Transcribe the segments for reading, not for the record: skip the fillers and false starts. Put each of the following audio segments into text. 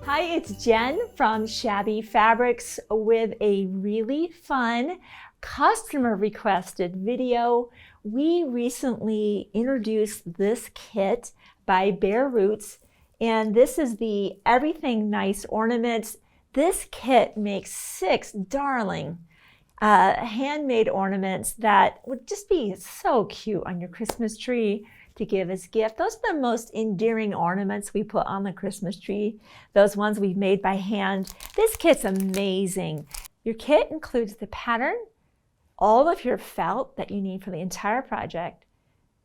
Hi, it's Jen from Shabby Fabrics with a really fun customer requested video. We recently introduced this kit by Bareroots, and this is the Everything Nice Ornaments. This kit makes 6 darling handmade ornaments that would just be so cute on your Christmas tree to give as gift. Those are the most endearing ornaments we put on the Christmas tree, those ones we've made by hand. This kit's amazing. Your kit includes the pattern, all of your felt that you need for the entire project,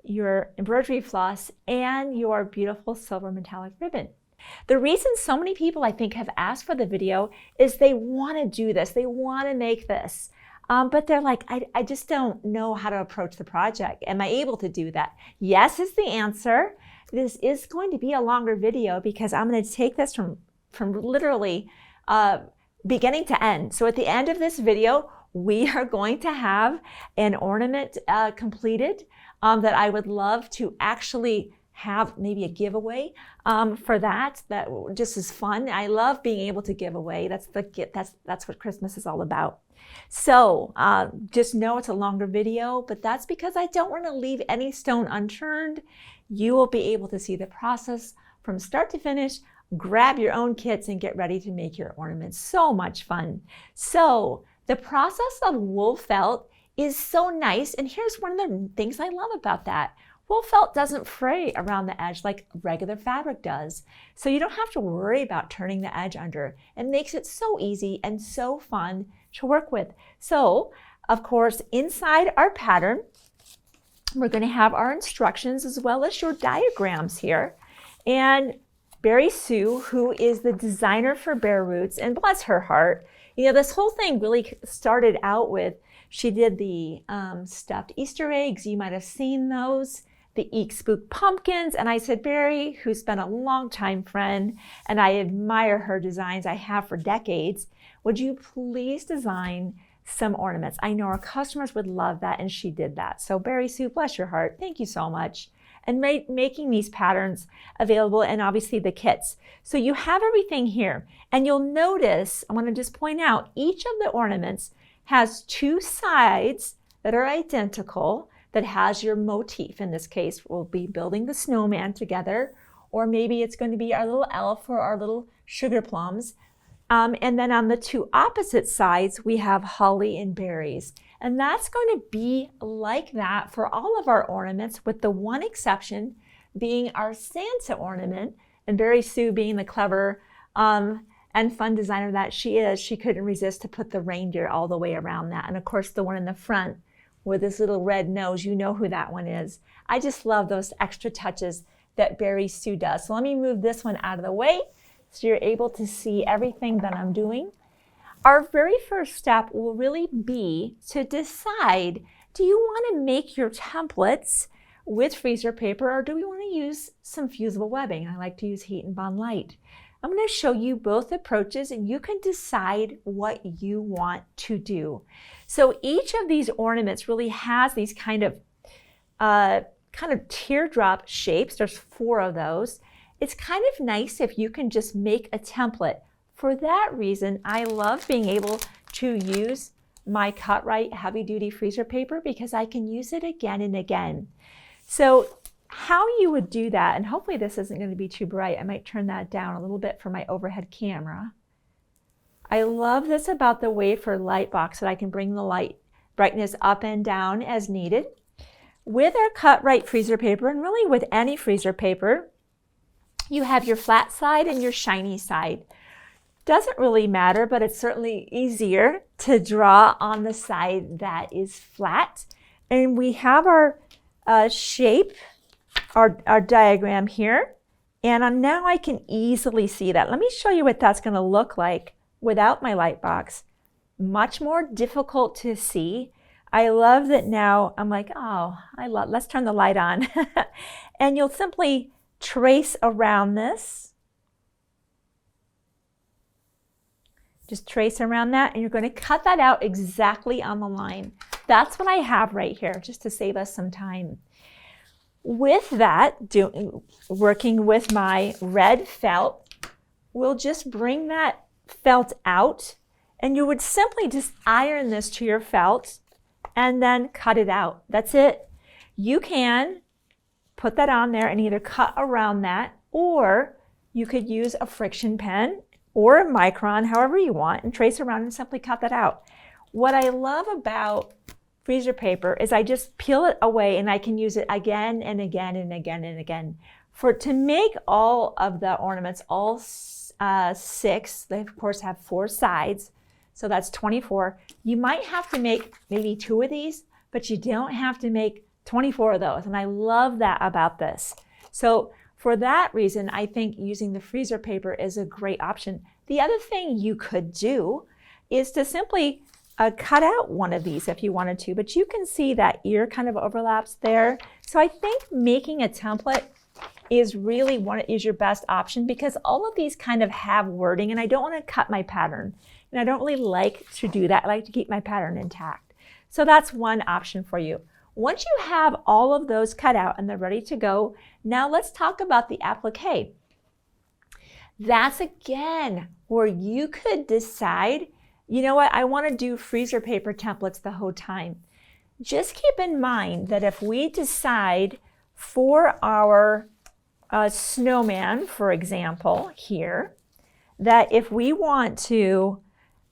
your embroidery floss, and your beautiful silver metallic ribbon. The reason so many people, I think, have asked for the video is they want to do this. They want to make this. But they're like, I just don't know how to approach the project. Am I able to do that? Yes is the answer. This is going to be a longer video because I'm going to take this from literally beginning to end. So at the end of this video, we are going to have an ornament completed that I would love to actually have maybe a giveaway for that. That just is fun. I love being able to give away. That's what Christmas is all about. So just know it's a longer video, but that's because I don't want to leave any stone unturned. You will be able to see the process from start to finish. Grab your own kits and get ready to make your ornaments. So much fun. So the process of wool felt is so nice, and here's one of the things I love about that. Wool felt doesn't fray around the edge like regular fabric does. So you don't have to worry about turning the edge under. It makes it so easy and so fun to work with. So, of course, inside our pattern, we're going to have our instructions as well as your diagrams here. And Barry Sue, who is the designer for Bareroots, and bless her heart, you know, this whole thing really started out with, she did the stuffed Easter eggs. You might have seen those. The Eek Spook pumpkins, and I said, Barry, who's been a longtime friend, and I admire her designs, I have for decades, would you please design some ornaments? I know our customers would love that, and she did that. So Barry Sue, bless your heart, thank you so much. And making these patterns available, and obviously the kits. So you have everything here, and you'll notice, I want to just point out, each of the ornaments has 2 sides that are identical, that has your motif. In this case, we'll be building the snowman together, or maybe it's going to be our little elf or our little sugar plums. And then on the 2 opposite sides, we have holly and berries. And that's going to be like that for all of our ornaments, with the one exception being our Santa ornament. And Barry Sue, being the clever and fun designer that she is, she couldn't resist to put the reindeer all the way around that. And of course, the one in the front with this little red nose, you know who that one is. I just love those extra touches that Barry Sue does. So let me move this one out of the way so you're able to see everything that I'm doing. Our very first step will really be to decide, do you want to make your templates with freezer paper, or do we want to use some fusible webbing? I like to use heat and bond light. I'm going to show you both approaches, and you can decide what you want to do. So each of these ornaments really has these kind of teardrop shapes. There's 4 of those. It's kind of nice if you can just make a template. For that reason, I love being able to use my Cut-Rite heavy-duty freezer paper because I can use it again and again. So how you would do that, and hopefully this isn't going to be too bright. I might turn that down a little bit for my overhead camera. I love this about the wafer light box, that I can bring the light brightness up and down as needed. With our Cut-Rite freezer paper, and really with any freezer paper, you have your flat side and your shiny side. Doesn't really matter, but it's certainly easier to draw on the side that is flat. And we have our shape, our diagram here. And now I can easily see that. Let me show you what that's going to look like without my light box. Much more difficult to see. I love that now I'm like, oh, let's turn the light on. And you'll simply trace around this. Just trace around that, and you're going to cut that out exactly on the line. That's what I have right here, just to save us some time. With that, working with my red felt, we'll just bring that felt out, and you would simply just iron this to your felt and then cut it out. That's it. You can put that on there and either cut around that, or you could use a friction pen or a micron, however you want, and trace around and simply cut that out. What I love about freezer paper is I just peel it away and I can use it again and again and again and again. To make all of the ornaments, all 6, they of course have 4 sides, so that's 24. You might have to make maybe 2 of these, but you don't have to make 24 of those, and I love that about this. So for that reason, I think using the freezer paper is a great option. The other thing you could do is to simply cut out one of these if you wanted to, but you can see that ear kind of overlaps there. So I think making a template is really your best option, because all of these kind of have wording, and I don't want to cut my pattern. And I don't really like to do that. I like to keep my pattern intact. So that's one option for you. Once you have all of those cut out and they're ready to go, now let's talk about the applique. That's again where you could decide, you know what, I want to do freezer paper templates the whole time. Just keep in mind that if we decide for our snowman, for example, here, that if we want to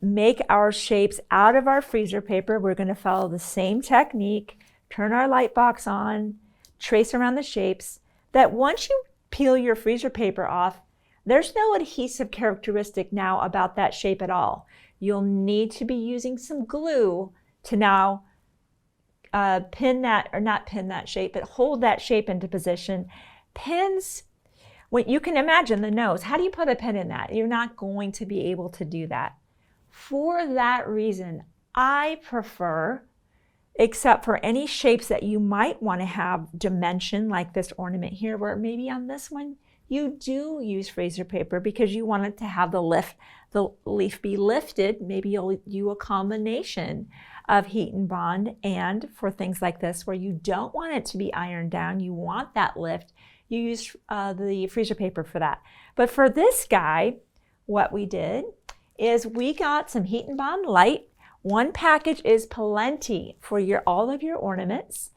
make our shapes out of our freezer paper, we're going to follow the same technique. Turn our light box on, trace around the shapes, that once you peel your freezer paper off, there's no adhesive characteristic now about that shape at all. You'll need to be using some glue to now pin that, or not pin that shape, but hold that shape into position. Pins, you can imagine the nose. How do you put a pin in that? You're not going to be able to do that. For that reason, I prefer, except for any shapes that you might want to have dimension, like this ornament here, where maybe on this one you do use freezer paper because you want it to have the leaf be lifted. Maybe you'll do a combination of heat and bond, and for things like this where you don't want it to be ironed down, you want that lift, you use the freezer paper for that. But for this guy, what we did is we got some heat and bond light. One package is plenty for all of your ornaments.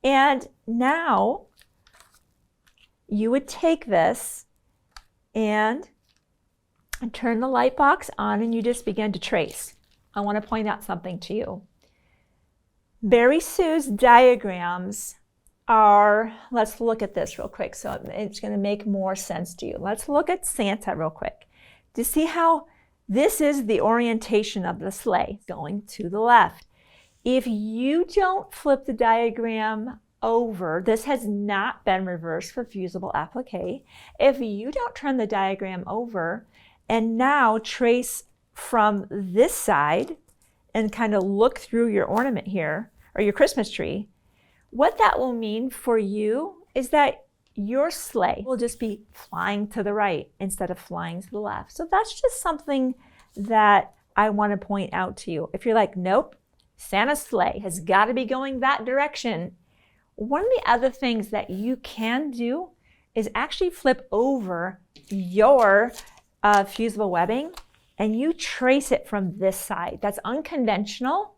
And now you would take this and turn the light box on, and you just begin to trace. I want to point out something to you. Barry Sue's diagrams are, let's look at this real quick so it's going to make more sense to you. Let's look at Santa real quick. Do you see how this is the orientation of the sleigh going to the left? If you don't flip the diagram over, this has not been reversed for fusible applique. If you don't turn the diagram over and now trace from this side and kind of look through your ornament here, or your Christmas tree, what that will mean for you is that your sleigh will just be flying to the right instead of flying to the left. So that's just something that I want to point out to you. If you're like, nope, Santa's sleigh has got to be going that direction. One of the other things that you can do is actually flip over your fusible webbing and you trace it from this side. That's unconventional.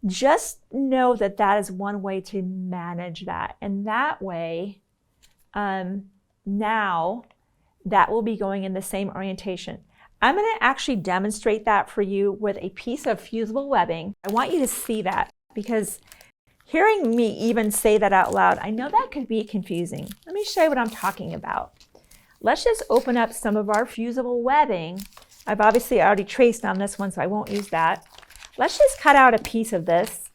Just know that that is one way to manage that. And that way, now that will be going in the same orientation. I'm going to actually demonstrate that for you with a piece of fusible webbing. I want you to see that, because hearing me even say that out loud, I know that could be confusing. Let me show you what I'm talking about. Let's just open up some of our fusible webbing. I've obviously already traced on this one, so I won't use that. Let's just cut out a piece of this.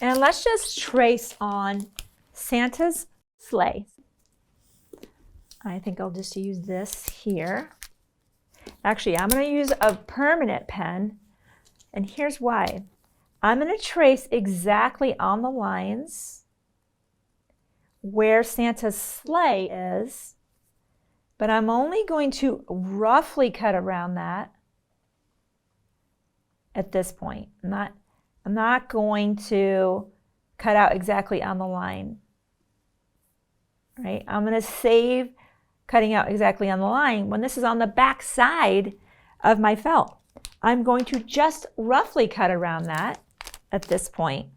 And let's just trace on Santa's sleigh. I think I'll just use this here. Actually, I'm going to use a permanent pen, and here's why. I'm going to trace exactly on the lines where Santa's sleigh is, but I'm only going to roughly cut around that at this point. I'm not going to cut out exactly on the line, right? I'm going to save cutting out exactly on the line when this is on the back side of my felt. I'm going to just roughly cut around that at this point.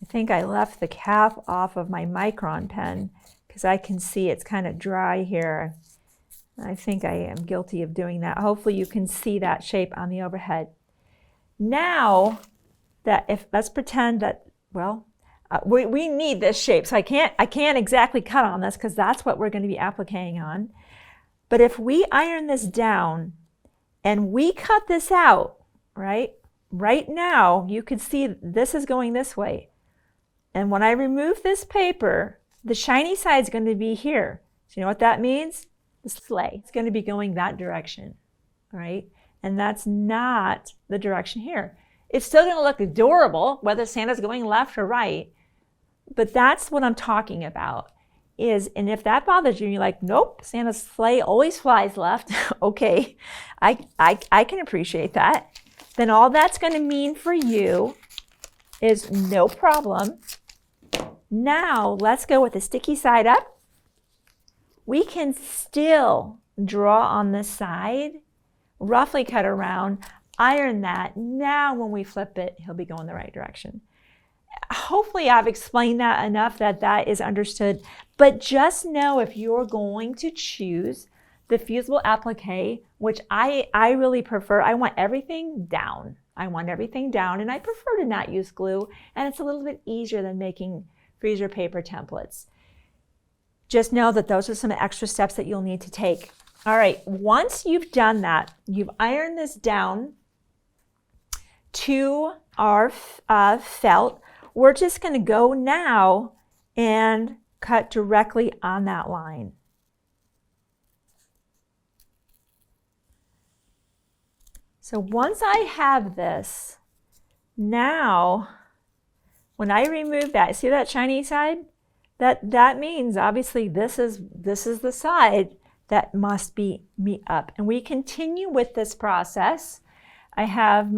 I think I left the cap off of my micron pen because I can see it's kind of dry here. I think I am guilty of doing that. Hopefully you can see that shape on the overhead. Now that let's pretend that, well, we need this shape, so I can't exactly cut on this because that's what we're going to be appliquing on. But if we iron this down and we cut this out, right now you can see this is going this way. And when I remove this paper, the shiny side is going to be here. So you know what that means? The sleigh is going to be going that direction, right? And that's not the direction here. It's still going to look adorable, whether Santa's going left or right, but that's what I'm talking about. And if that bothers you, and you're like, nope, Santa's sleigh always flies left. Okay, I can appreciate that. Then all that's going to mean for you is no problem. Now let's go with the sticky side up. We can still draw on this side, roughly cut around, iron that. Now when we flip it, he'll be going the right direction. Hopefully I've explained that enough that that is understood, but just know if you're going to choose the fusible applique, which I really prefer, I want everything down. I want everything down, and I prefer to not use glue, and it's a little bit easier than making freezer paper templates. Just know that those are some extra steps that you'll need to take. All right, once you've done that, you've ironed this down to our felt, we're just going to go now and cut directly on that line. So once I have this, now when I remove that, see that shiny side? That means obviously this is the side that must be me up. And we continue with this process. I have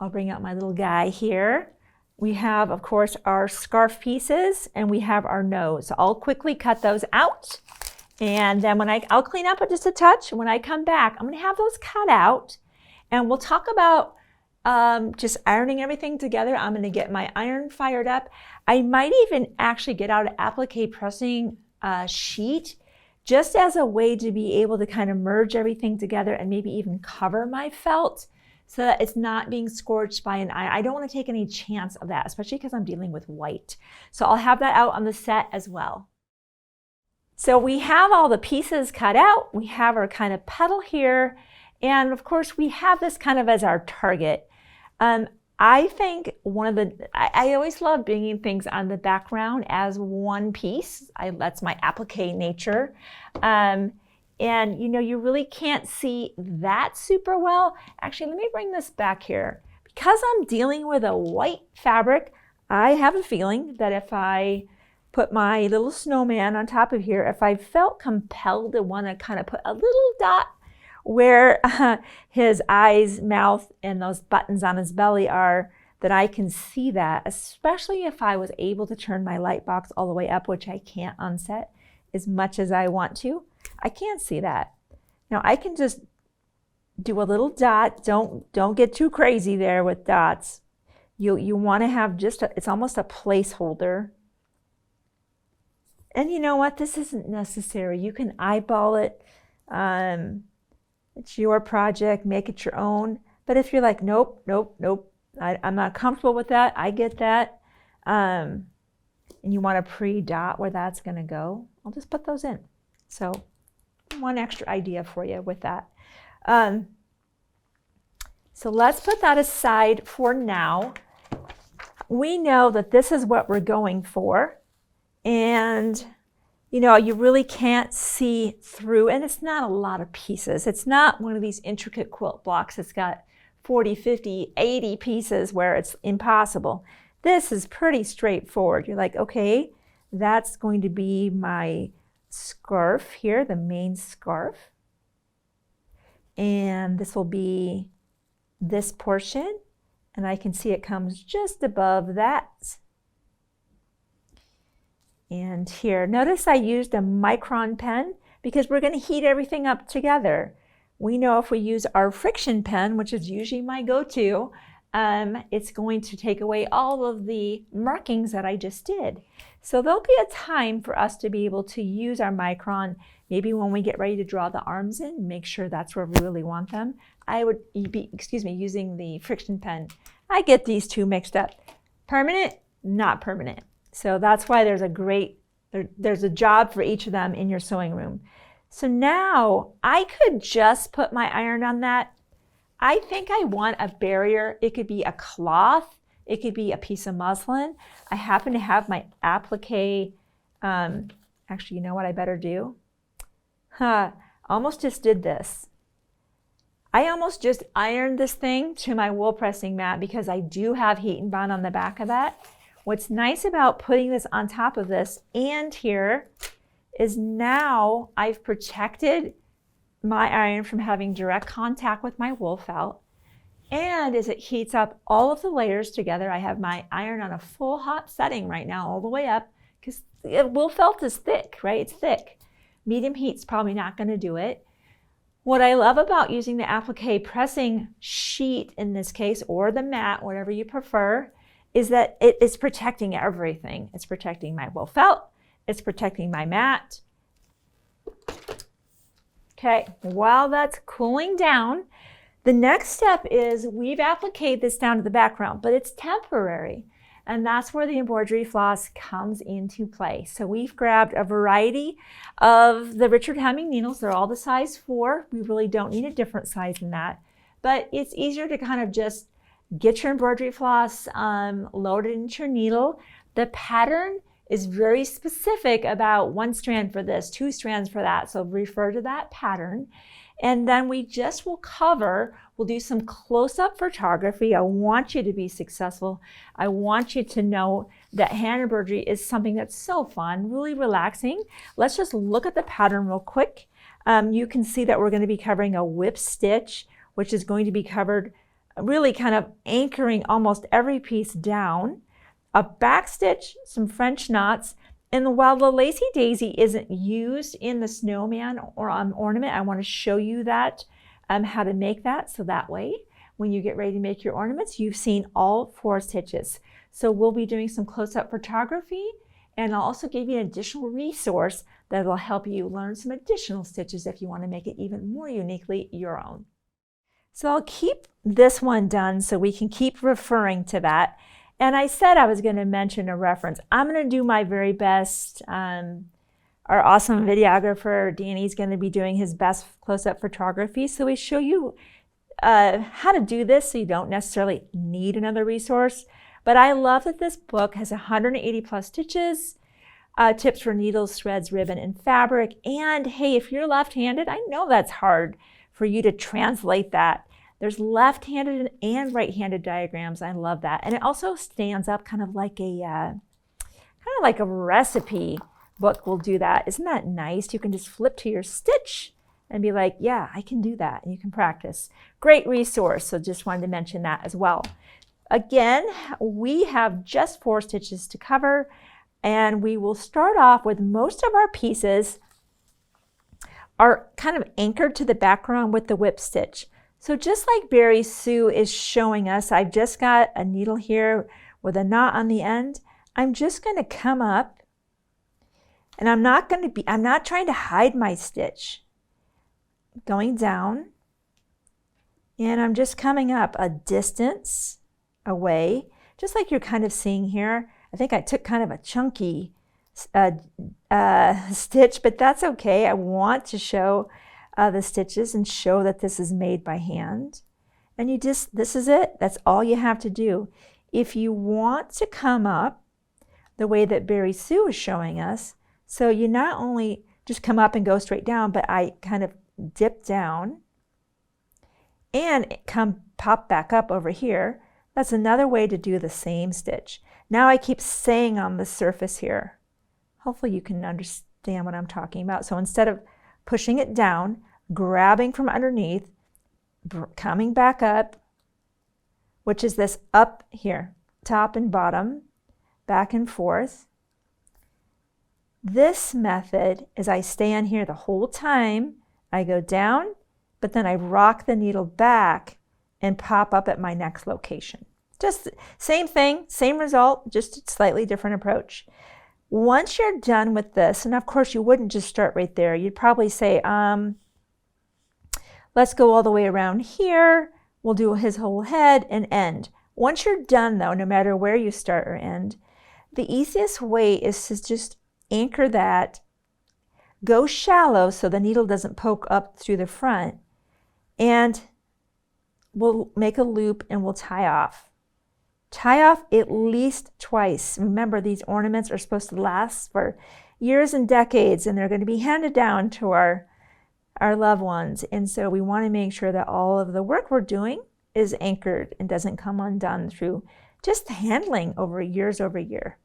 I'll bring out my little guy here. We have, of course, our scarf pieces, and we have our nose. So I'll quickly cut those out. And then I'll clean up just a touch. When I come back, I'm going to have those cut out. And we'll talk about just ironing everything together. I'm going to get my iron fired up. I might even actually get out an applique pressing sheet just as a way to be able to kind of merge everything together and maybe even cover my felt so that it's not being scorched by an iron. I don't want to take any chance of that, especially because I'm dealing with white. So I'll have that out on the set as well. So we have all the pieces cut out. We have our kind of petal here. And of course, we have this kind of as our target. I think I always love bringing things on the background as one piece. That's my applique nature. And you know, you really can't see that super well. Actually, let me bring this back here. Because I'm dealing with a white fabric, I have a feeling that if I put my little snowman on top of here, if I felt compelled to want to kind of put a little dot where his eyes, mouth, and those buttons on his belly are, that I can see that, especially if I was able to turn my light box all the way up, which I can't on set as much as I want to. I can't see that. Now I can just do a little dot. Don't get too crazy there with dots. You want to have just it's almost a placeholder. And you know what? This isn't necessary. You can eyeball it. It's your project. Make it your own. But if you're like, nope, I'm not comfortable with that. I get that. And you want to pre-dot where that's going to go, I'll just put those in. So one extra idea for you with that. So let's put that aside for now. We know that this is what we're going for. And you know, you really can't see through, and it's not a lot of pieces. It's not one of these intricate quilt blocks that's got 40, 50, 80 pieces where it's impossible. This is pretty straightforward. You're like, okay, that's going to be my scarf here, the main scarf. And this will be this portion, and I can see it comes just above that. And here, notice I used a micron pen because we're going to heat everything up together. We know if we use our friction pen, which is usually my go-to, it's going to take away all of the markings that I just did. So there'll be a time for us to be able to use our micron, maybe when we get ready to draw the arms in, make sure that's where we really want them. I would be, using the friction pen. I get these two mixed up. Permanent, not permanent. So that's why there's a job for each of them in your sewing room. So now I could just put my iron on that. I think I want a barrier. It could be a cloth. It could be a piece of muslin. I happen to have my applique. Actually, you know what I better do? Almost just did this. I almost just ironed this thing to my wool pressing mat because I do have heat and bond on the back of that. What's nice about putting this on top of this and here is now I've protected my iron from having direct contact with my wool felt. And as it heats up all of the layers together, I have my iron on a full hot setting right now, all the way up, because wool felt is thick, right? It's thick. Medium heat's probably not going to do it. What I love about using the applique pressing sheet in this case, or the mat, whatever you prefer, is that it is protecting everything. It's protecting my wool felt. It's protecting my mat. Okay, while that's cooling down, the next step is we've appliqued this down to the background, but it's temporary. And that's where the embroidery floss comes into play. So we've grabbed a variety of the Richard Hemming needles. They're all the size 4. We really don't need a different size than that. But it's easier to kind of just get your embroidery floss loaded into your needle. The pattern is very specific about 1 strand for this, 2 strands for that. So refer to that pattern. And then we just will cover, we'll do some close-up photography. I want you to be successful. I want you to know that hand embroidery is something that's so fun, really relaxing. Let's just look at the pattern real quick. You can see that we're going to be covering a whip stitch, which is going to be covered really kind of anchoring almost every piece down. A back stitch, some French knots, and while the Lacy Daisy isn't used in the snowman or ornament, I want to show you that, how to make that, so that way when you get ready to make your ornaments, you've seen all 4 stitches. So we'll be doing some close-up photography, and I'll also give you an additional resource that will help you learn some additional stitches if you want to make it even more uniquely your own. So I'll keep this one done so we can keep referring to that. And I said I was going to mention a reference. I'm going to do my very best. Our awesome videographer, Danny's going to be doing his best close-up photography. So we show you how to do this so you don't necessarily need another resource. But I love that this book has 180 plus stitches, tips for needles, threads, ribbon, and fabric. And hey, if you're left-handed, I know that's hard for you to translate that. There's left-handed and right-handed diagrams. I love that. And it also stands up kind of like a recipe book will do that. Isn't that nice? You can just flip to your stitch and be like, yeah, I can do that. And you can practice. Great resource. So just wanted to mention that as well. Again, we have just 4 stitches to cover, and we will start off with most of our pieces are kind of anchored to the background with the whip stitch. So just like Barry Sue is showing us, I've just got a needle here with a knot on the end. I'm just going to come up, and I'm not trying to hide my stitch. Going down, and I'm just coming up a distance away, just like you're kind of seeing here. I think I took kind of a chunky stitch, but that's okay. I want to show the stitches and show that this is made by hand. And this is it. That's all you have to do. If you want to come up the way that Barry Sue is showing us. So you not only just come up and go straight down, but I kind of dip down and come pop back up over here. That's another way to do the same stitch. Now I keep staying on the surface here. Hopefully you can understand what I'm talking about. So instead of pushing it down, grabbing from underneath, coming back up, which is this up here, top and bottom, back and forth. This method is I stay on here the whole time. I go down, but then I rock the needle back and pop up at my next location. Just same thing, same result, just a slightly different approach. Once you're done with this, and of course you wouldn't just start right there, you'd probably say, let's go all the way around here. We'll do his whole head and end. Once you're done though, no matter where you start or end, the easiest way is to just anchor that, go shallow so the needle doesn't poke up through the front, and we'll make a loop and we'll tie off. Tie off at least twice. Remember, these ornaments are supposed to last for years and decades, and they're going to be handed down to our loved ones. And so we want to make sure that all of the work we're doing is anchored and doesn't come undone through just handling over years over year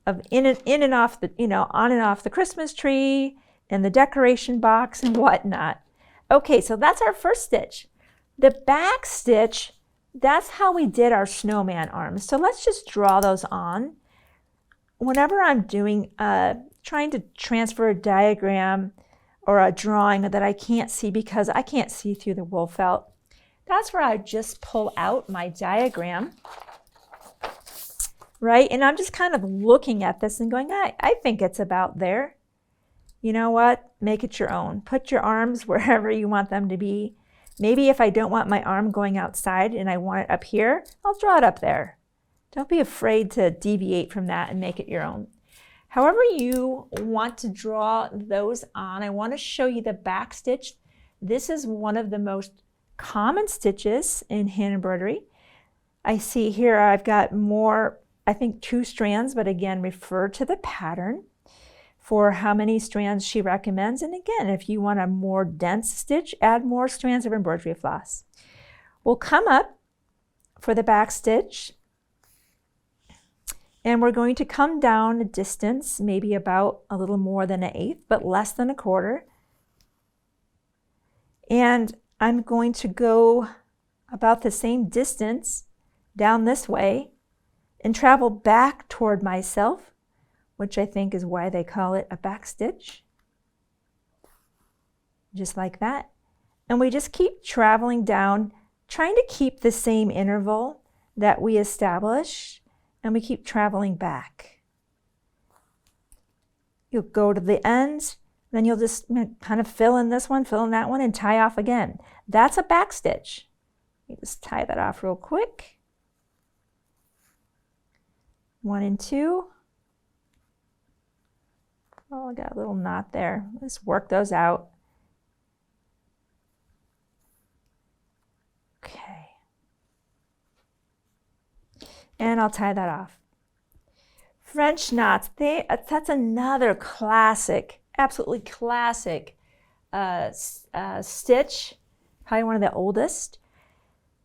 of in and off the, on and off the Christmas tree and the decoration box and whatnot. Okay, so that's our first stitch. The back stitch, that's how we did our snowman arms. So let's just draw those on. Whenever I'm doing, trying to transfer a diagram or a drawing that I can't see because I can't see through the wool felt, that's where I just pull out my diagram, right? And I'm just kind of looking at this and going, I think it's about there. You know what? Make it your own. Put your arms wherever you want them to be. Maybe if I don't want my arm going outside and I want it up here, I'll draw it up there. Don't be afraid to deviate from that and make it your own. However you want to draw those on, I want to show you the back stitch. This is one of the most common stitches in hand embroidery. I see here I've got more, I think 2 strands, but again, refer to the pattern for how many strands she recommends. And again, if you want a more dense stitch, add more strands of embroidery floss. We'll come up for the back stitch, and we're going to come down a distance, maybe about a little more than 1/8, but less than 1/4. And I'm going to go about the same distance down this way and travel back toward myself, which I think is why they call it a back stitch. Just like that. And we just keep traveling down, trying to keep the same interval that we established, and we keep traveling back. You'll go to the ends, then you'll just kind of fill in this one, fill in that one, and tie off again. That's a back stitch. You just tie that off real quick. 1 and 2. Oh, I got a little knot there. Let's work those out. Okay. And I'll tie that off. French knots, that's another classic, absolutely classic stitch, probably one of the oldest.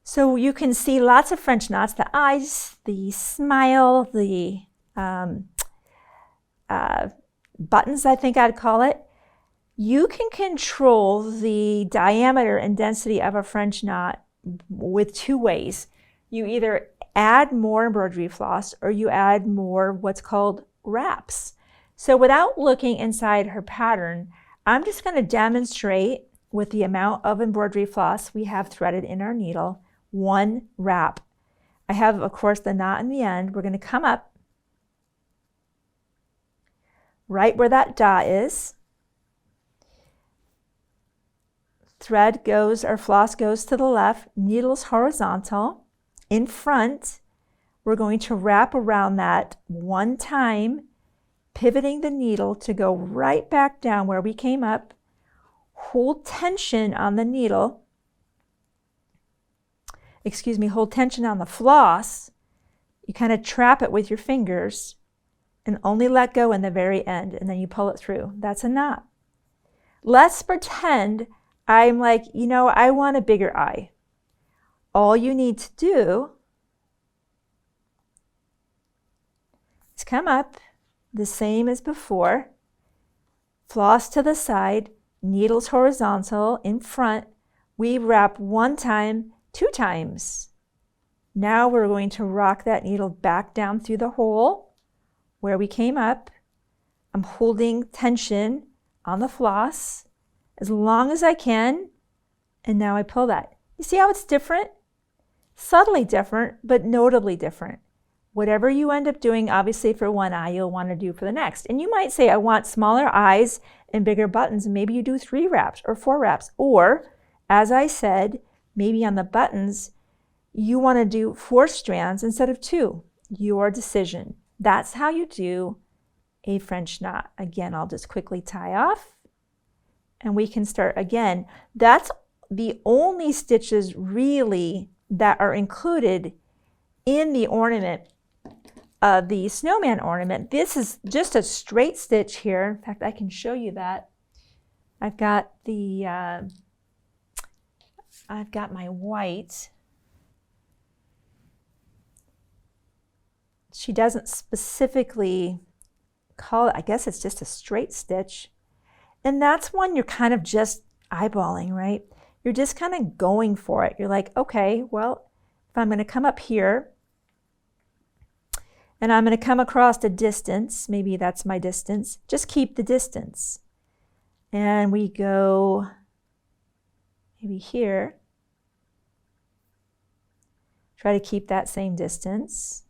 So you can see lots of French knots, the eyes, the smile, the buttons, I think I'd call it. You can control the diameter and density of a French knot with 2 ways. You either add more embroidery floss or you add more what's called wraps. So without looking inside her pattern, I'm just going to demonstrate with the amount of embroidery floss we have threaded in our needle, 1 wrap. I have, of course, the knot in the end. We're going to come up right where that dot is. Thread goes, or floss goes to the left, needle's horizontal. In front, we're going to wrap around that 1 time, pivoting the needle to go right back down where we came up. Hold tension on the needle. Hold tension on the floss. You kind of trap it with your fingers and only let go in the very end, and then you pull it through. That's a knot. Let's pretend I'm like, you know, I want a bigger eye. All you need to do is come up the same as before, floss to the side, needles horizontal in front. We wrap 1 time, 2 times. Now we're going to rock that needle back down through the hole where we came up. I'm holding tension on the floss as long as I can, and now I pull that. You see how it's different? Subtly different, but notably different. Whatever you end up doing, obviously for one eye, you'll want to do for the next. And you might say, I want smaller eyes and bigger buttons, and maybe you do 3 wraps or 4 wraps. Or, as I said, maybe on the buttons, you want to do 4 strands instead of 2. Your decision. That's how you do a French knot. Again, I'll just quickly tie off, and we can start again. That's the only stitches really that are included in the ornament, the snowman ornament. This is just a straight stitch here. In fact, I can show you that. I've got the, I've got my white. She doesn't specifically call it, I guess it's just a straight stitch. And that's one you're kind of just eyeballing, right? You're just kind of going for it. You're like, okay, well, if I'm going to come up here and I'm going to come across a distance, maybe that's my distance, just keep the distance. And we go maybe here. Try to keep that same distance.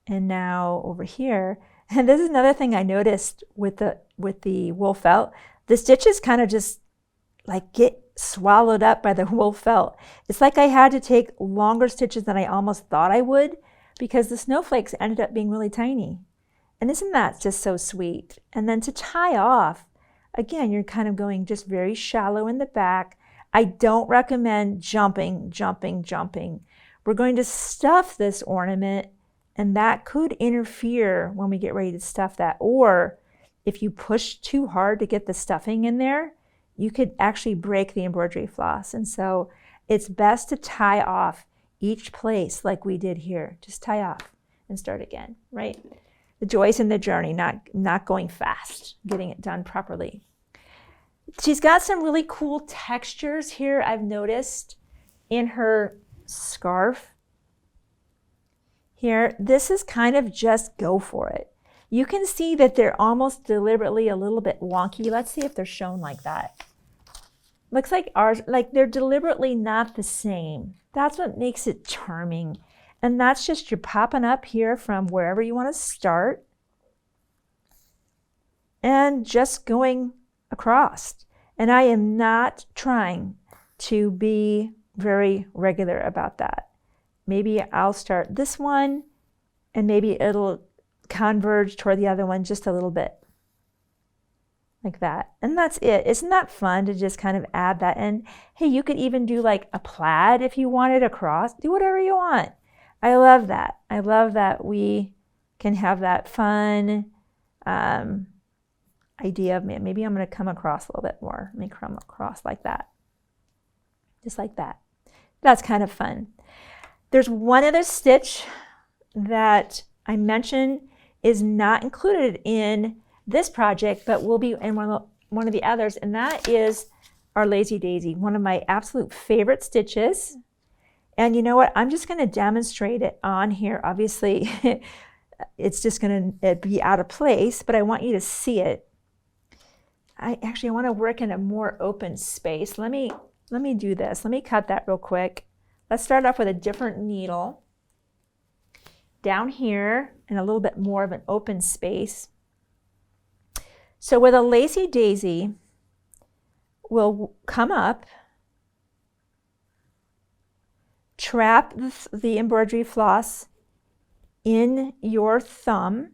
And now over here, and this is another thing I noticed with the wool felt, the stitches kind of just like get swallowed up by the wool felt. It's like I had to take longer stitches than I almost thought I would because the snowflakes ended up being really tiny. And isn't that just so sweet? And then to tie off, again, you're kind of going just very shallow in the back. I don't recommend jumping. We're going to stuff this ornament, and that could interfere when we get ready to stuff that. Or if you push too hard to get the stuffing in there, you could actually break the embroidery floss. And so it's best to tie off each place like we did here. Just tie off and start again, right? The joy's in the journey, not going fast, getting it done properly. She's got some really cool textures here I've noticed in her scarf. Here, this is kind of just go for it. You can see that they're almost deliberately a little bit wonky. Let's see if they're shown like that. Looks like ours, like they're deliberately not the same. That's what makes it charming. And that's just you're popping up here from wherever you want to start and just going across. And I am not trying to be very regular about that. Maybe I'll start this one and maybe it'll converge toward the other one just a little bit. Like that. And that's it. Isn't that fun to just kind of add that in? Hey, you could even do like a plaid if you wanted across. Do whatever you want. I love that. I love that we can have that fun idea of maybe I'm going to come across a little bit more. Let me come across like that. Just like that. That's kind of fun. There's one other stitch that I mentioned is not included in this project, but will be in one of the others, and that is our Lazy Daisy, one of my absolute favorite stitches. And you know what? I'm just going to demonstrate it on here. Obviously, it's just going to be out of place, but I want you to see it. I want to work in a more open space. Let me do this. Let me cut that real quick. Let's start off with a different needle down here in a little bit more of an open space. So with a Lazy Daisy, we'll come up, trap the embroidery floss in your thumb.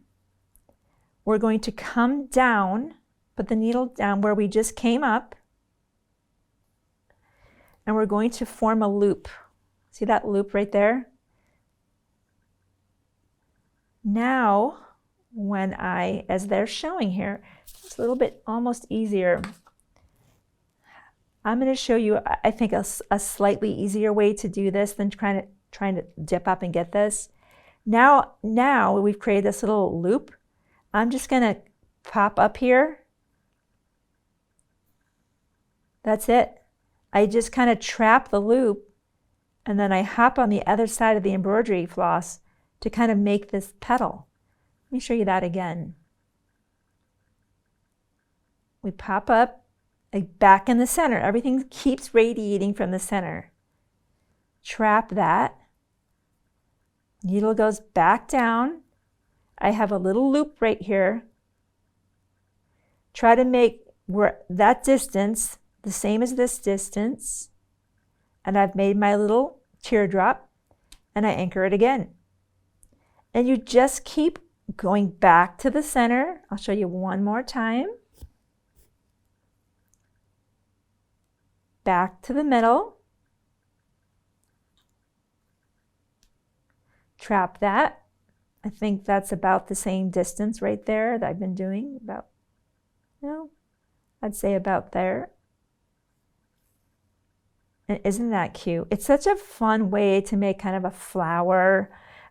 We're going to come down, put the needle down where we just came up, and we're going to form a loop. See that loop right there? Now, when as they're showing here, it's a little bit almost easier. I'm going to show you, I think, a slightly easier way to do this than trying to dip up and get this. Now we've created this little loop. I'm just going to pop up here. That's it. I just kind of trap the loop, and then I hop on the other side of the embroidery floss to kind of make this petal. Let me show you that again. We pop up, back in the center. Everything keeps radiating from the center. Trap that. Needle goes back down. I have a little loop right here. Try to make that distance the same as this distance. And I've made my little teardrop, and I anchor it again. And you just keep going back to the center. I'll show you one more time. Back to the middle. Trap that. I think that's about the same distance right there that I've been doing. I'd say about there. And isn't that cute? It's such a fun way to make kind of a flower.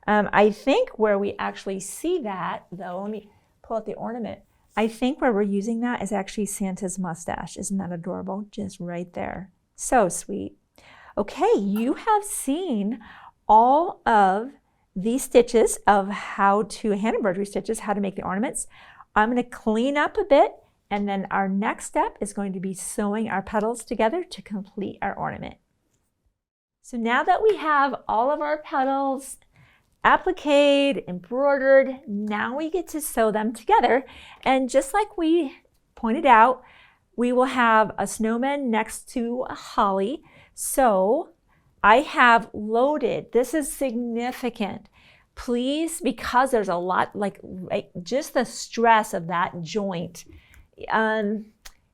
I think where we actually see that, though, let me pull out the ornament. I think where we're using that is actually Santa's mustache. Isn't that adorable? Just right there. So sweet. Okay, you have seen all of these stitches of hand embroidery stitches, how to make the ornaments. I'm going to clean up a bit, and then our next step is going to be sewing our petals together to complete our ornament. So now that we have all of our petals appliqued, embroidered, now we get to sew them together. And just like we pointed out, we will have a snowman next to a holly. So I have loaded, this is significant. Please, because there's a lot, just the stress of that joint,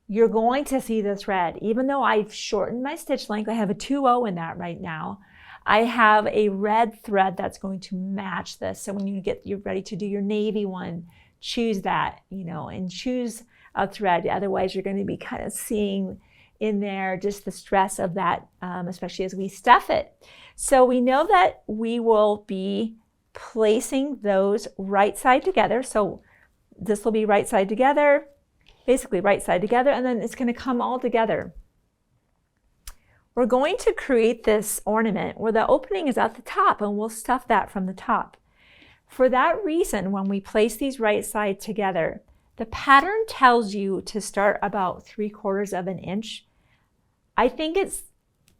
you're going to see the thread. Even though I've shortened my stitch length, I have a 2/0 in that right now. I have a red thread that's going to match this. So when you're ready to do your navy one, choose that, and choose a thread. Otherwise, you're going to be kind of seeing in there just the stress of that, especially as we stuff it. So we know that we will be placing those right side together. So this will be right side together, basically right side together, and then it's going to come all together. We're going to create this ornament where the opening is at the top, and we'll stuff that from the top. For that reason, when we place these right side together, the pattern tells you to start about 3/4 of an inch. I think it's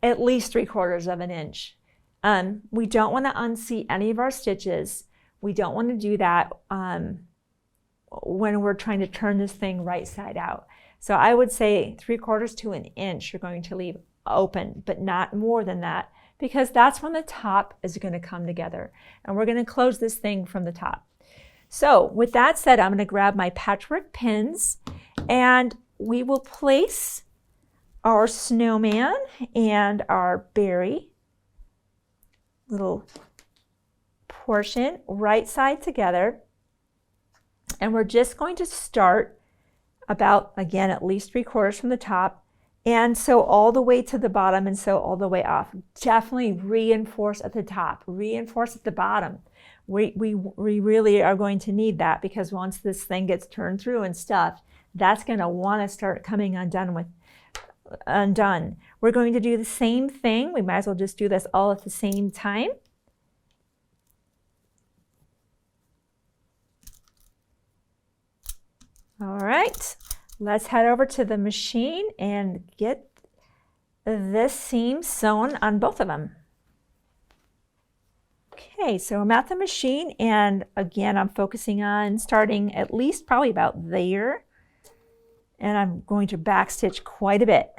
at least 3/4 of an inch. We don't want to unseat any of our stitches. We don't want to do that when we're trying to turn this thing right side out. So I would say 3/4 to an inch you're going to leave open, but not more than that, because that's when the top is going to come together. And we're going to close this thing from the top. So with that said, I'm going to grab my patchwork pins, and we will place our snowman and our berry little portion right side together. And we're just going to start about, again, at least 3/4 from the top, and sew all the way to the bottom and sew all the way off. Definitely reinforce at the top, reinforce at the bottom. We really are going to need that, because once this thing gets turned through and stuff, that's going to want to start coming undone. We're going to do the same thing. We might as well just do this all at the same time. All right, let's head over to the machine and get this seam sewn on both of them. Okay, so I'm at the machine, and again, I'm focusing on starting at least probably about there, and I'm going to backstitch quite a bit.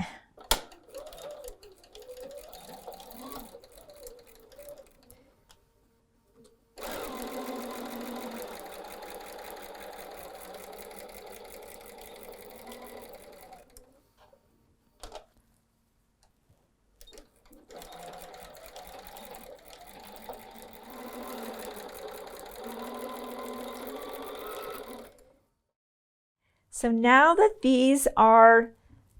So now that these are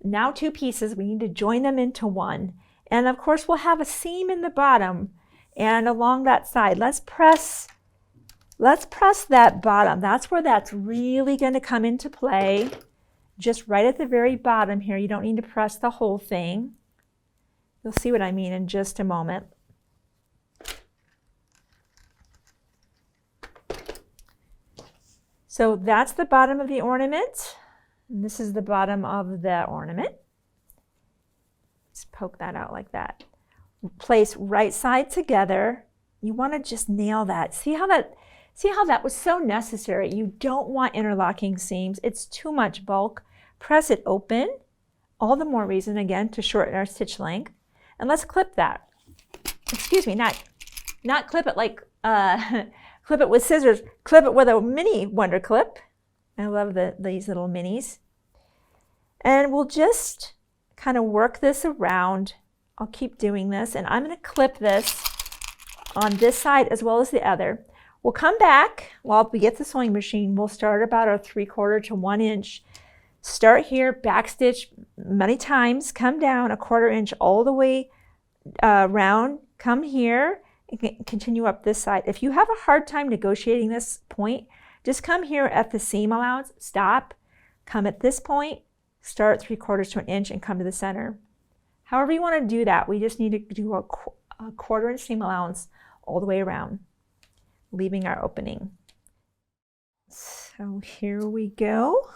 now two pieces, we need to join them into one. And of course, we'll have a seam in the bottom and along that side. Let's press that bottom. That's where that's really going to come into play. Just right at the very bottom here. You don't need to press the whole thing. You'll see what I mean in just a moment. So that's the bottom of the ornament. And this is the bottom of the ornament. Just poke that out like that. Place right side together. You want to just nail that. See how that was so necessary? You don't want interlocking seams. It's too much bulk. Press it open. All the more reason, again, to shorten our stitch length. And let's clip that. Excuse me, not clip it like, clip it with scissors. Clip it with a mini Wonder Clip. I love these little minis. And we'll just kind of work this around. I'll keep doing this, and I'm going to clip this on this side as well as the other. We'll come back while we get the sewing machine. We'll start about our 3/4 to 1 inch. Start here, backstitch many times, come down a 1/4 inch all the way around, come here, and continue up this side. If you have a hard time negotiating this point, just come here at the seam allowance, stop, come at this point, start 3/4 to 1 inch and come to the center. However you want to do that, we just need to do a 1/4 inch seam allowance all the way around, leaving our opening. So here we go.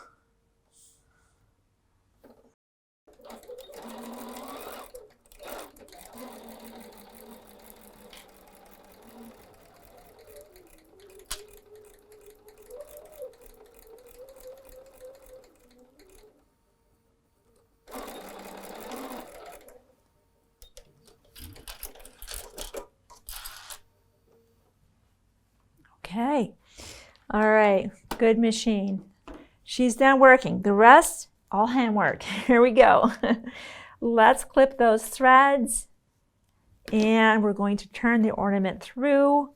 Okay, all right, good machine. She's done working. The rest, all handwork. Here we go. Let's clip those threads, and we're going to turn the ornament through.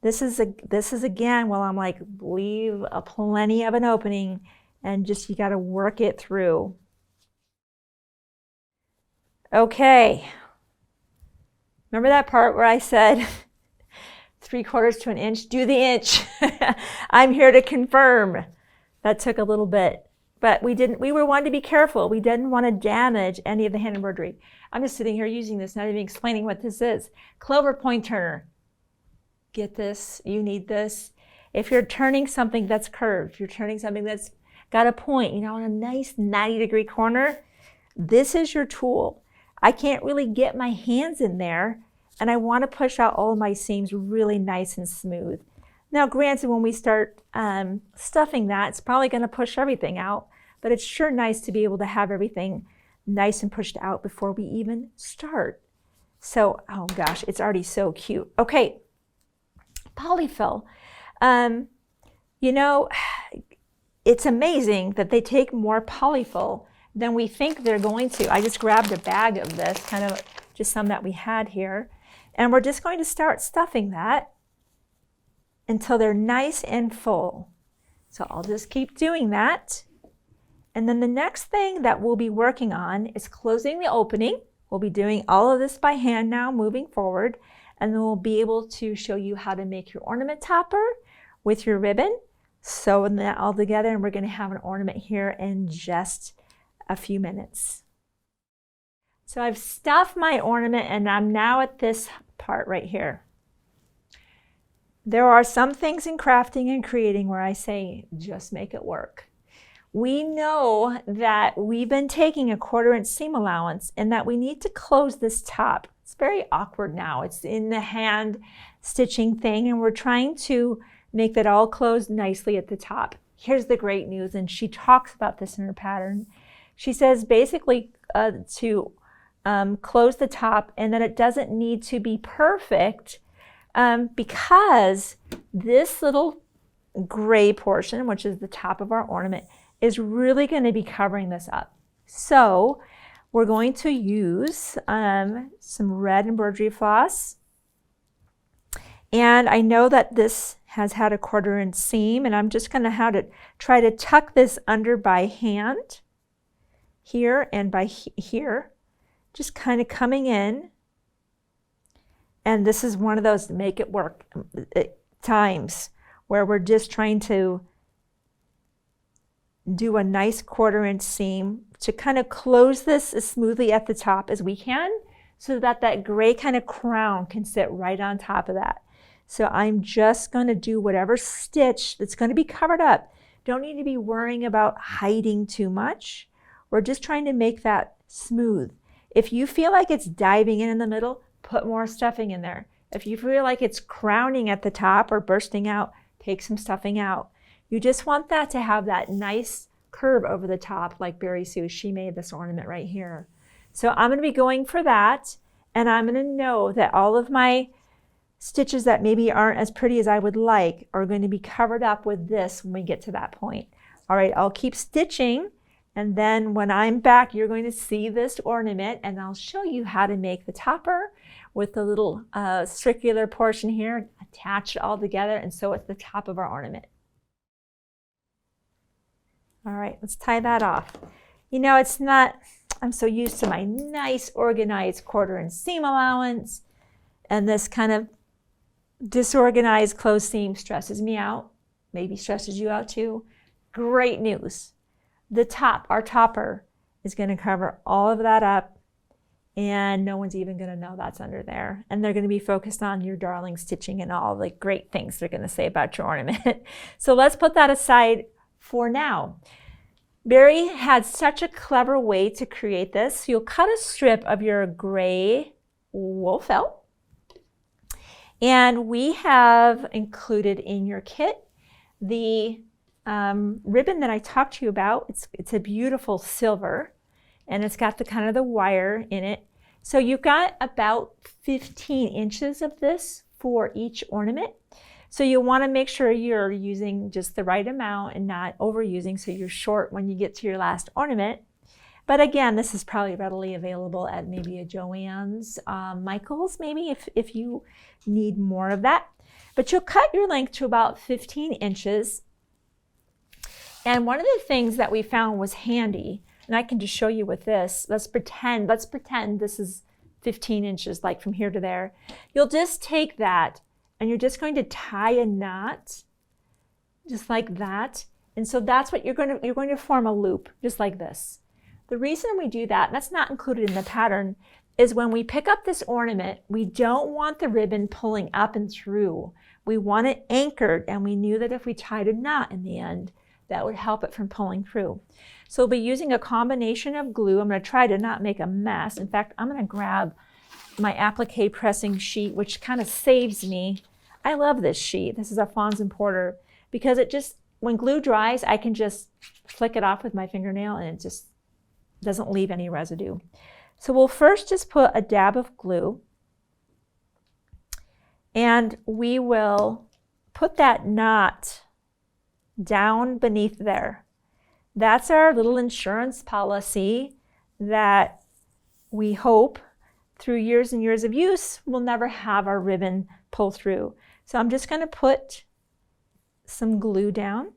This is again, well, I'm like, leave plenty of an opening, and just you got to work it through. Okay, remember that part where I said 3/4 to 1 inch, do the inch. I'm here to confirm. That took a little bit, but we wanted to be careful. We didn't want to damage any of the hand embroidery. I'm just sitting here using this, not even explaining what this is. Clover point turner. Get this, you need this. If you're turning something that's curved, if you're turning something that's got a point, you know, in a nice 90-degree corner, this is your tool. I can't really get my hands in there, and I want to push out all of my seams really nice and smooth. Now, granted, when we start stuffing that, it's probably going to push everything out, but it's sure nice to be able to have everything nice and pushed out before we even start. So, oh gosh, it's already so cute. Okay, polyfill. You know, it's amazing that they take more polyfill than we think they're going to. I just grabbed a bag of this, kind of just some that we had here. And we're just going to start stuffing that until they're nice and full. So I'll just keep doing that. And then the next thing that we'll be working on is closing the opening. We'll be doing all of this by hand now, moving forward. And then we'll be able to show you how to make your ornament topper with your ribbon. Sewing that all together, and we're going to have an ornament here in just a few minutes. So I've stuffed my ornament, and I'm now at this part right here. There are some things in crafting and creating where I say, just make it work. We know that we've been taking a 1/4 inch seam allowance and that we need to close this top. It's very awkward now. It's in the hand stitching thing, and we're trying to make that all close nicely at the top. Here's the great news, and she talks about this in her pattern. She says basically to close the top, and that it doesn't need to be perfect because this little gray portion, which is the top of our ornament, is really going to be covering this up. So we're going to use some red embroidery floss. And I know that this has had a 1/4 inch seam, and I'm just going to try to tuck this under by hand here and by here, just kind of coming in. And this is one of those make it work times where we're just trying to do a nice 1/4 inch seam to kind of close this as smoothly at the top as we can, so that that gray kind of crown can sit right on top of that. So I'm just going to do whatever stitch that's going to be covered up. Don't need to be worrying about hiding too much. We're just trying to make that smooth. If you feel like it's diving in the middle, put more stuffing in there. If you feel like it's crowning at the top or bursting out, take some stuffing out. You just want that to have that nice curve over the top like Berry Sue. She made this ornament right here. So I'm going to be going for that, and I'm going to know that all of my stitches that maybe aren't as pretty as I would like are going to be covered up with this when we get to that point. All right, I'll keep stitching, and then when I'm back, you're going to see this ornament, and I'll show you how to make the topper with the little circular portion here, attach it all together, and sew it to the top of our ornament. All right, let's tie that off. You know, it's not, I'm so used to my nice organized 1/4 inch seam allowance, and this kind of disorganized closed seam stresses me out, maybe stresses you out too. Great news. The top, our topper, is going to cover all of that up, and no one's even going to know that's under there. And they're going to be focused on your darling stitching and all the great things they're going to say about your ornament. So let's put that aside for now. Barry had such a clever way to create this. You'll cut a strip of your gray wool felt, and we have included in your kit the ribbon that I talked to you about. It's a beautiful silver, and it's got the kind of the wire in it. So you've got about 15 inches of this for each ornament. So you'll want to make sure you're using just the right amount and not overusing, so you're short when you get to your last ornament. But again, this is probably readily available at maybe a Joann's, Michael's maybe, if you need more of that. But you'll cut your length to about 15 inches. And one of the things that we found was handy, and I can just show you with this. Let's pretend this is 15 inches, like from here to there. You'll just take that, and you're just going to tie a knot, just like that. And so that's what you're going to form a loop, just like this. The reason we do that, and that's not included in the pattern, is when we pick up this ornament, we don't want the ribbon pulling up and through. We want it anchored, and we knew that if we tied a knot in the end, that would help it from pulling through. So we'll be using a combination of glue. I'm going to try to not make a mess. In fact, I'm going to grab my applique pressing sheet, which kind of saves me. I love this sheet. This is a Fons and Porter, because it just, when glue dries, I can just flick it off with my fingernail, and it just doesn't leave any residue. So we'll first just put a dab of glue, and we will put that knot down beneath there. That's our little insurance policy that we hope through years and years of use we'll never have our ribbon pull through. So I'm just going to put some glue down,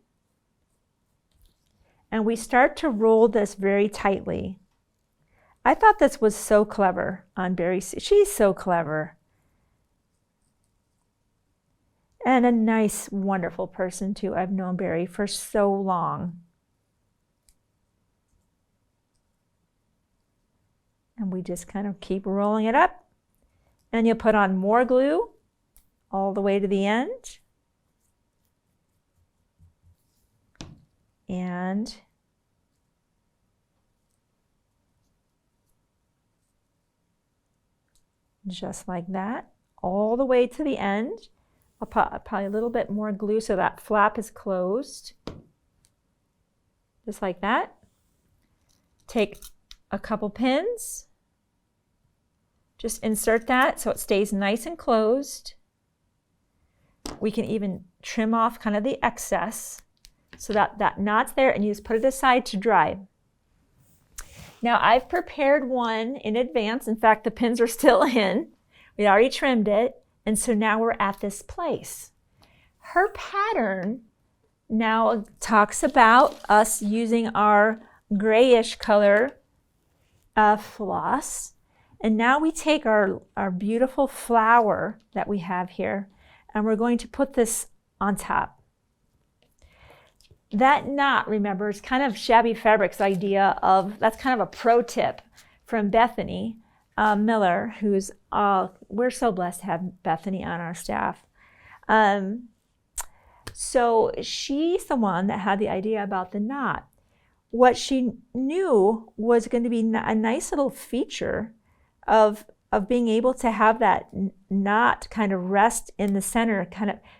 and we start to roll this very tightly. I thought this was so clever on Barry. She's so clever. And a nice, wonderful person too. I've known Barry for so long. And we just kind of keep rolling it up. And you'll put on more glue all the way to the end. And just like that, all the way to the end. I'll put probably a little bit more glue so that flap is closed. Just like that. Take a couple pins. Just insert that so it stays nice and closed. We can even trim off kind of the excess so that that knot's there, and you just put it aside to dry. Now I've prepared one in advance. In fact, the pins are still in. We already trimmed it, and so now we're at this place. her pattern now talks about us using our grayish color floss. And now we take our beautiful flower that we have here, and we're going to put this on top. That knot, remember, is kind of Shabby Fabrics' idea of, that's kind of a pro tip from Bethany Miller, who's, we're so blessed to have Bethany on our staff. So she's the one that had the idea about the knot. What she knew was going to be a nice little feature of being able to have that knot kind of rest in the center.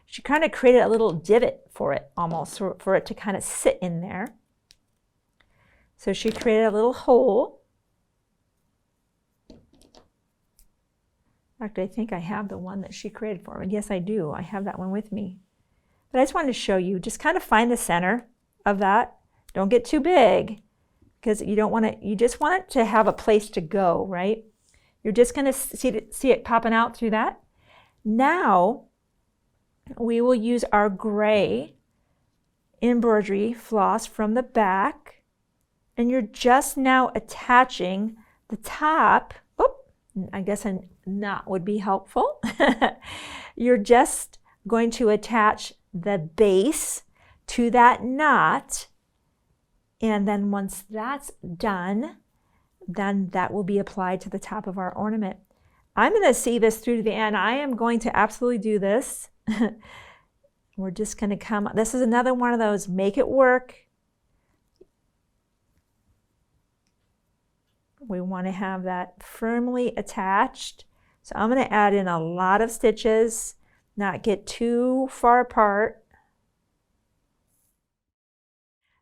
She kind of created a little divot for it, almost, for it to kind of sit in there. So she created a little hole. In fact, I think I have the one that she created for me. Yes, I do. I have that one with me. But I just wanted to show you, just kind of find the center of that. Don't get too big, because you don't want it, you just want it to have a place to go, right? You're just going to see it popping out through that. Now, we will use our gray embroidery floss from the back, and you're just now attaching the top. Oh, I guess a knot would be helpful. You're just going to attach the base to that knot, and then once that's done, then that will be applied to the top of our ornament. I'm going to see this through to the end. I am going to absolutely do this. We're just going to come, this is another one of those, make it work. We want to have that firmly attached. So I'm going to add in a lot of stitches, not get too far apart.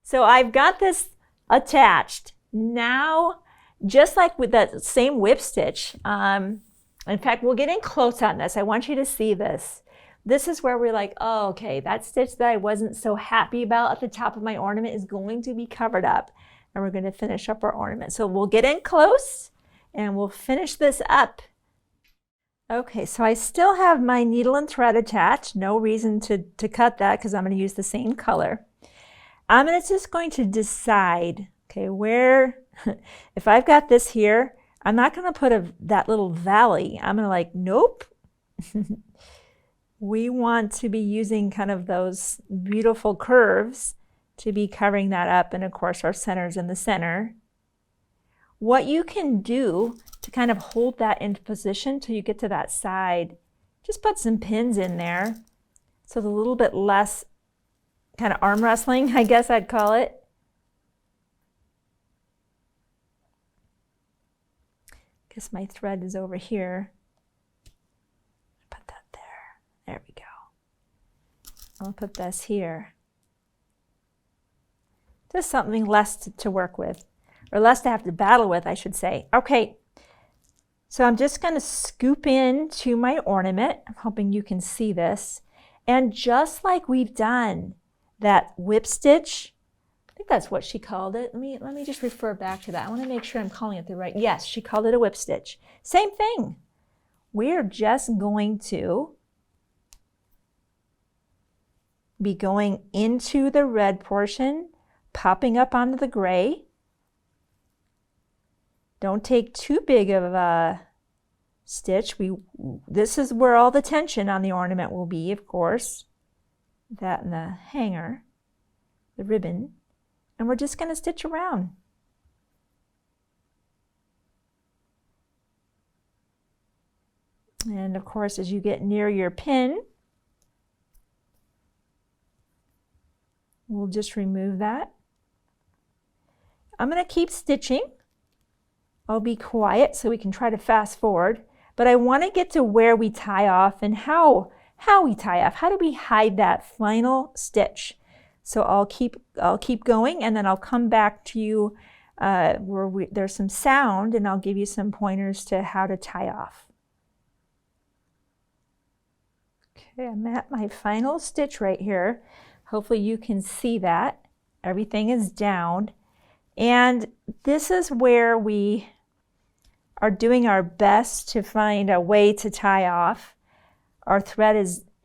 So I've got this attached. Now, just like with that same whip stitch, in fact, we'll get in close on this. I want you to see this. This is where we're like, oh, okay, that stitch that I wasn't so happy about at the top of my ornament is going to be covered up. And we're going to finish up our ornament. So we'll get in close and we'll finish this up. Okay, so I still have my needle and thread attached. No reason to cut that because I'm going to use the same color. I'm just going to decide, okay, where, if I've got this here, I'm not going to put that little valley. I'm going to like, nope. We want to be using kind of those beautiful curves to be covering that up. And of course, our center's in the center. What you can do to kind of hold that into position till you get to that side, just put some pins in there. So it's a little bit less kind of arm wrestling, I guess I'd call it. Guess my thread is over here. Put that there. There we go. I'll put this here. Just something less to work with, or less to have to battle with, I should say. Okay, so I'm just going to scoop into my ornament. I'm hoping you can see this. And just like we've done that whip stitch, I think that's what she called it. Let me just refer back to that. I want to make sure I'm calling it the right. Yes, she called it a whip stitch. Same thing. We're just going to be going into the red portion, popping up onto the gray. Don't take too big of a stitch. This is where all the tension on the ornament will be, of course. That and the hanger, the ribbon, and we're just going to stitch around. And of course, as you get near your pin, we'll just remove that. I'm going to keep stitching. I'll be quiet so we can try to fast forward, but I want to get to where we tie off and how we tie off. How do we hide that final stitch? So I'll keep going, and then I'll come back to you where there's some sound, and I'll give you some pointers to how to tie off. Okay, I'm at my final stitch right here. Hopefully you can see that. Everything is down. And this is where we are doing our best to find a way to tie off. Our thread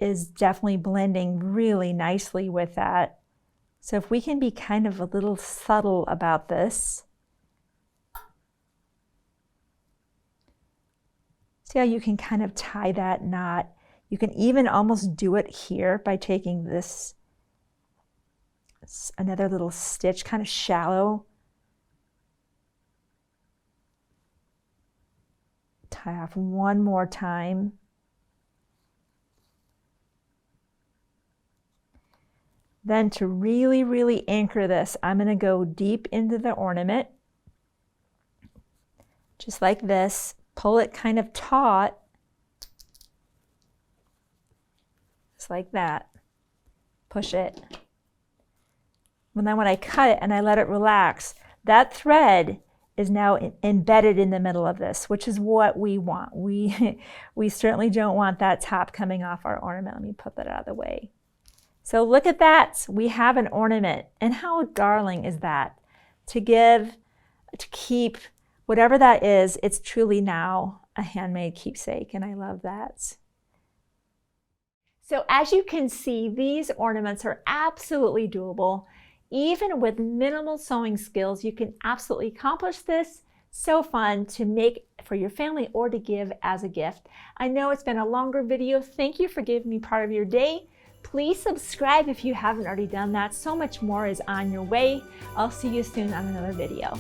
is definitely blending really nicely with that. So if we can be kind of a little subtle about this. See how you can kind of tie that knot? You can even almost do it here by taking this, another little stitch, kind of shallow. Tie off one more time. Then to really, really anchor this, I'm going to go deep into the ornament, just like this. Pull it kind of taut, just like that. Push it. And then when I cut it and I let it relax, that thread is now embedded in the middle of this, which is what we want. We certainly don't want that top coming off our ornament. Let me put that out of the way. So look at that. We have an ornament. And how darling is that? To keep, whatever that is, it's truly now a handmade keepsake, and I love that. So as you can see, these ornaments are absolutely doable. Even with minimal sewing skills, you can absolutely accomplish this. So fun to make for your family or to give as a gift. I know it's been a longer video. Thank you for giving me part of your day. Please subscribe if you haven't already done that. So much more is on your way. I'll see you soon on another video.